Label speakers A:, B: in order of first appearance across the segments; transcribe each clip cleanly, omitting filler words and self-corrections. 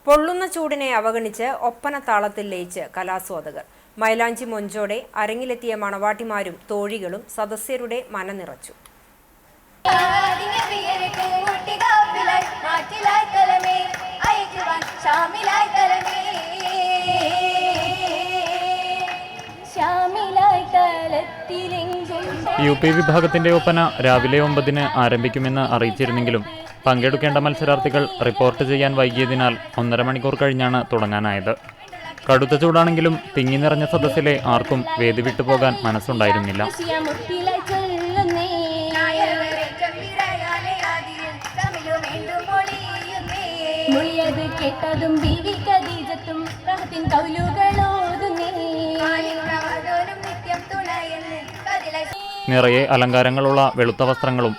A: പൊള്ളുന്ന ചൂടിനെ അവഗണിച്ച് ഒപ്പന താളത്തിൽ ലയിച്ച് കലാസ്വാദകർ. മൈലാഞ്ചി മൊഞ്ചോടെ അരങ്ങിലെത്തിയ മണവാട്ടിമാരും തോഴികളും സദസ്യരുടെ മനനിറച്ചു.
B: UP വിഭാഗത്തിന്റെ ഒപ്പന രാവിലെ 9-ന് ആരംഭിക്കുമെന്ന് അറിയിച്ചിരുന്നെങ്കിലും പങ്കെടുക്കേണ്ട മത്സരാർത്ഥികൾ റിപ്പോർട്ട് ചെയ്യാൻ വൈകിയതിനാൽ 1.5 മണിക്കൂർ കഴിഞ്ഞാണ് തുടങ്ങാനായത്. കടുത്ത ചൂടാണെങ്കിലും തിങ്ങി നിറഞ്ഞ സദസ്സിലെ ആർക്കും വേദി വിട്ടുപോകാൻ മനസ്സുണ്ടായിരുന്നില്ല. നിറയെ അലങ്കാരങ്ങളുള്ള വെളുത്ത വസ്ത്രങ്ങളും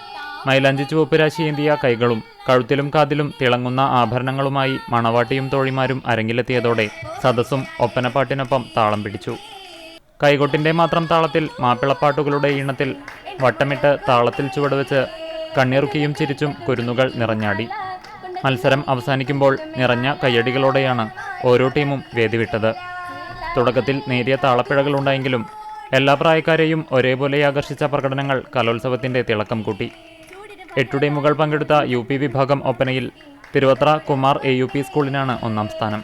B: മൈലാഞ്ചി ചുവപ്പ് രാശിയേന്തിയ കൈകളും കഴുത്തിലും കാതിലും തിളങ്ങുന്ന ആഭരണങ്ങളുമായി മണവാട്ടിയും തോഴിമാരും അരങ്ങിലെത്തിയതോടെ സദസ്സും ഒപ്പനപ്പാട്ടിനൊപ്പം താളം പിടിച്ചു. കൈകൊട്ടിന്റെ മാത്രം താളത്തിൽ മാപ്പിളപ്പാട്ടുകളുടെ ഈണത്തിൽ വട്ടമിട്ട് താളത്തിൽ ചുവടുവെച്ച് കണ്ണിറുക്കിയും ചിരിച്ചും കുരുന്നുകൾ നിറഞ്ഞാടി. മത്സരം അവസാനിക്കുമ്പോൾ നിറഞ്ഞ കയ്യടികളോടെയാണ് ഓരോ ടീമും വേദി വിട്ടത്. തുടക്കത്തിൽ നേരിയ താളപ്പിഴകളുണ്ടായെങ്കിലും എല്ലാ പ്രായക്കാരെയും ഒരേപോലെ ആകർഷിച്ച പ്രകടനങ്ങൾ കലോത്സവത്തിന്റെ തിളക്കം കൂട്ടി. 8 ടീമുകൾ പങ്കെടുത്ത UP വിഭാഗം ഒപ്പനയിൽ തിരുവത്ര കുമാർ AUP സ്കൂളിനാണ് 1ാം സ്ഥാനം.